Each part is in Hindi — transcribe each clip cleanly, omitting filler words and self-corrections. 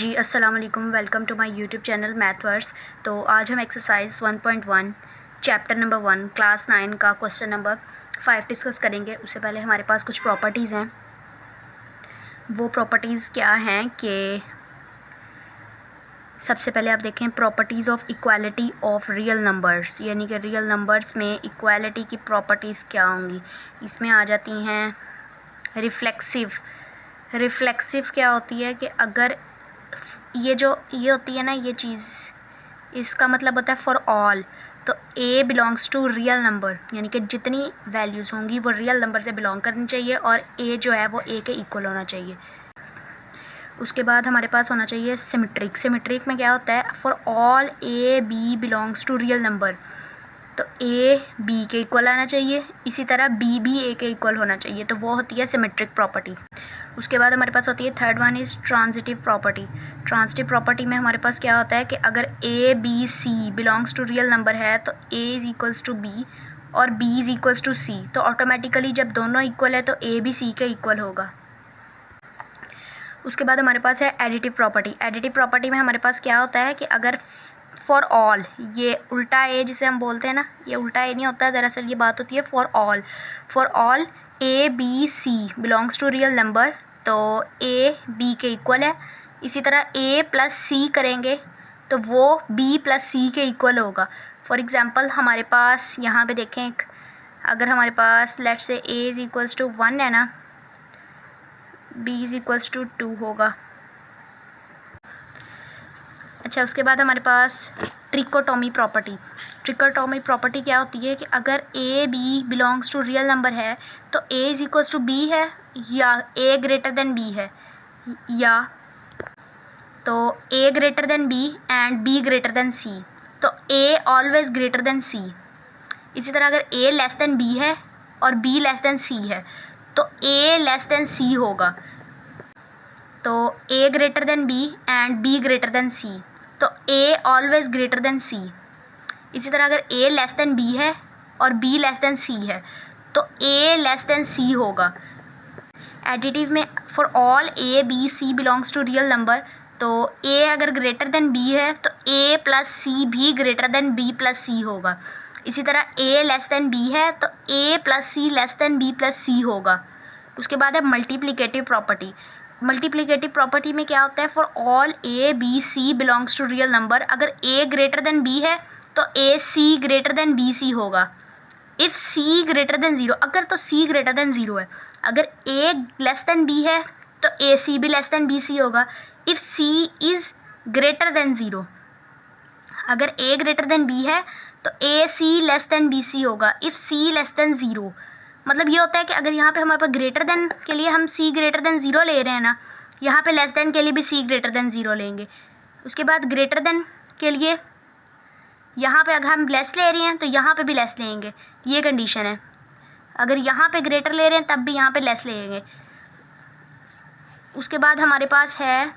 जी अस्सलाम वालेकुम, welcome to my YouTube channel Mathverse. तो आज हम एक्सरसाइज 1.1 चैप्टर नंबर 1 क्लास 9 का क्वेश्चन नंबर 5 डिस्कस करेंगे। उससे पहले हमारे पास कुछ प्रॉपर्टीज़ हैं। वो प्रॉपर्टीज़ क्या हैं कि सबसे पहले आप देखें properties of equality of real numbers, यानी कि रियल नंबर्स में इक्वालिटी की प्रॉपर्टीज़ क्या होंगी। इसमें आ जाती हैं रिफ्लेक्सिव क्या होती है कि अगर ये होती है ना, ये चीज़, इसका मतलब होता है फॉर ऑल। तो ए बिलोंग्स टू रियल नंबर, यानी कि जितनी वैल्यूज़ होंगी वो रियल नंबर से बिलोंग करनी चाहिए और ए जो है वो ए के इक्वल होना चाहिए। उसके बाद हमारे पास होना चाहिए सिमेट्रिक में क्या होता है, for all A b belongs to real number. तो ए बी के इक्वल आना चाहिए, इसी तरह बी भी ए के इक्वल होना चाहिए। तो वो होती है सिमेट्रिक प्रॉपर्टी। उसके बाद हमारे पास होती है third one is transitive property. Transitive property में हमारे पास क्या होता है कि अगर a B C belongs to real number है तो a is equals to b और b is equals to c. तो ऑटोमेटिकली जब दोनों इक्वल है तो ए भी सी के इक्वल होगा। उसके बाद हमारे पास है एडिटिव प्रॉपर्टी। एडिटिव प्रॉपर्टी में हमारे पास क्या होता है कि अगर फॉर ऑल, ये उल्टा ए जिसे हम बोलते हैं ना, ये उल्टा ए नहीं होता है, दरअसल ये बात होती है for all A B C belongs to real number. तो ए बी के इक्वल है, इसी तरह ए प्लस सी करेंगे तो वो बी प्लस सी के इक्वल होगा। फॉर एग्ज़ाम्पल हमारे पास यहाँ पे देखें, अगर हमारे पास let's say A is equals to 1 है ना, बी इज़ इक्वल्स टू 2 होगा। अच्छा, उसके बाद हमारे पास ट्रिकोटोमी प्रॉपर्टी क्या होती है कि अगर a b belongs to real number है तो a is equals to b है या ए ग्रेटर देन बी है, या तो a greater than b and b greater than c. तो a always greater than c. इसी तरह अगर ए लेस देन बी है और बी लेस देन सी है तो ए लेस देन सी होगा। तो a greater than b and b greater than c, तो a always greater than c. इसी तरह अगर ए लेस देन बी है और बी लेस देन सी है तो ए लेस देन सी होगा। एडिटिव में for all A B C belongs to real number, तो ए अगर ग्रेटर देन बी है तो ए प्लस सी भी ग्रेटर देन बी प्लस सी होगा। इसी तरह ए लेस देन बी है तो ए plus c less than B plus सी होगा। उसके बाद है मल्टीप्लिकेटिव प्रॉपर्टी में क्या होता है, for all A B C belongs to real number, अगर ए ग्रेटर देन बी है तो a c greater than b c होगा। If c greater than zero, अगर तो सी ग्रेटर देन ज़ीरो है, अगर ए लेस देन बी है तो ए सी भी लेस देन बी सी होगा। If c is greater than zero, अगर ए ग्रेटर देन बी है तो a c less than b c होगा। If c less than zero, मतलब ये होता है कि अगर यहाँ पे हमारे पास ग्रेटर देन के लिए हम सी ग्रेटर देन ज़ीरो ले रहे हैं ना, यहाँ पे लेस देन के लिए भी सी ग्रेटर देन ज़ीरो लेंगे। उसके बाद ग्रेटर देन के लिए यहाँ पे अगर हम लेस ले रहे हैं तो यहाँ पे भी लेस लेंगे, ये कंडीशन है। अगर यहाँ पे ग्रेटर ले रहे हैं तब भी यहाँ पे लेस लेंगे। उसके बाद हमारे पास है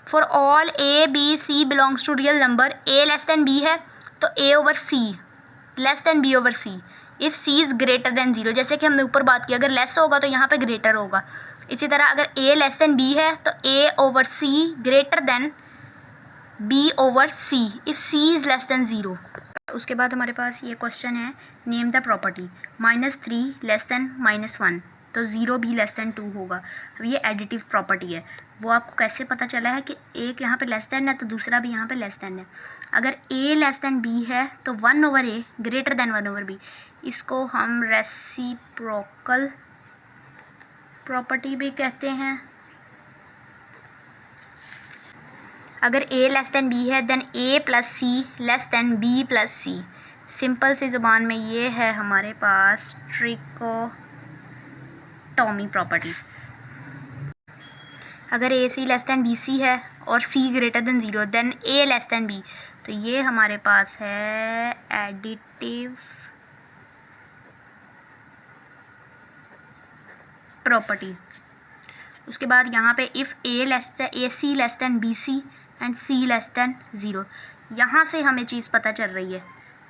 for all A B C belongs to real number, a less than b है तो a over c less than b over c. If c is greater than zero, जैसे कि हमने ऊपर बात की, अगर लेस होगा तो यहाँ पे ग्रेटर होगा। इसी तरह अगर ए लेस देन बी है तो a over c greater than b over c if c is less than zero. उसके बाद हमारे पास ये क्वेश्चन है, name the property -3 less than -1, तो 0 भी लेस देन 2 होगा। अब ये एडिटिव प्रॉपर्टी है। वो आपको कैसे पता चला है कि एक यहाँ पे लेस देन है तो दूसरा भी यहाँ पे लेस देन है। अगर a लेस देन b है तो 1 over a greater than 1 over b, इसको हम रेसिप्रोकल प्रॉपर्टी भी कहते हैं। अगर a लेस देन b है then a plus c less than b plus c. Simple सी ज़ुबान में ये है हमारे पास ट्रिकोटोमी प्रॉपर्टी। अगर a c less than b c है और c greater than zero then a less than b, तो ये हमारे पास है एडिटिव प्रॉपर्टी। उसके बाद यहाँ पे if a c less than b c and c less than zero, यहाँ से हमें चीज़ पता चल रही है।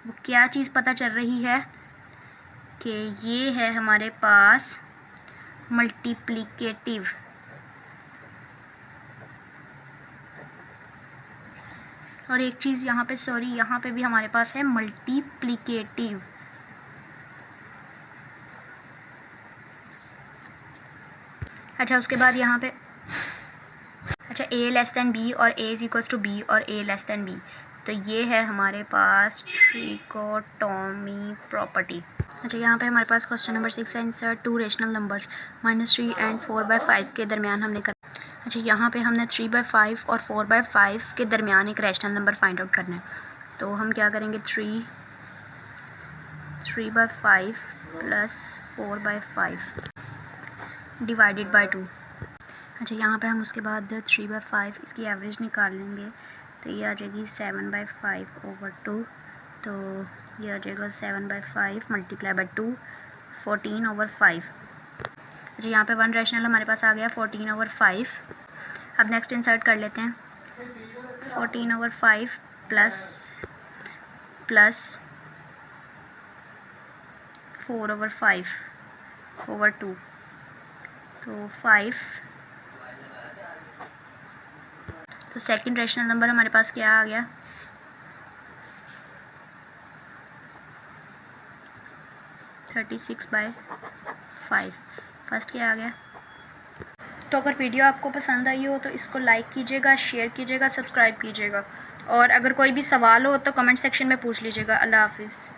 वो क्या चीज़ पता चल रही है कि ये है हमारे पास मल्टीप्लिकेटिव और एक चीज़ यहाँ पे, सॉरी, यहाँ पे भी हमारे पास है मल्टीप्लिकेटिव। अच्छा, उसके बाद यहाँ पे, अच्छा, a लेस दैन बी और a is equals to b और a लेस दैन बी, तो ये है हमारे पास ट्रिकोटोमी प्रॉपर्टी। अच्छा, यहाँ पे हमारे पास क्वेश्चन नंबर 6 है, insert two rational numbers -3 and 4/5 के दरमियान हमने कर। अच्छा, यहाँ पे हमने 3/5 और 4/5 के दरमियान एक रैशनल नंबर फाइंड आउट करना है। तो हम क्या करेंगे, 3/5 प्लस 4/5 डिवाइडेड बाई 2। अच्छा, यहाँ पे हम उसके बाद 3/5 इसकी एवरेज निकाल लेंगे, तो ये आ जाएगी 7/5/2। तो ये आ जाएगा 7/5 मल्टीप्लाई बाई 2, 14/5। अच्छा, यहाँ पे वन रैशनल हमारे पास आ गया 14/5। अब नेक्स्ट इंसर्ट कर लेते हैं, 14/5 प्लस 4/5/2, तो 5। तो सेकंड रैशनल नंबर हमारे पास क्या आ गया, 36/5। फर्स्ट क्या आ गया। तो अगर वीडियो आपको पसंद आई हो तो इसको लाइक कीजिएगा, शेयर कीजिएगा, सब्सक्राइब कीजिएगा, और अगर कोई भी सवाल हो तो कमेंट सेक्शन में पूछ लीजिएगा। अल्लाह हाफिज़।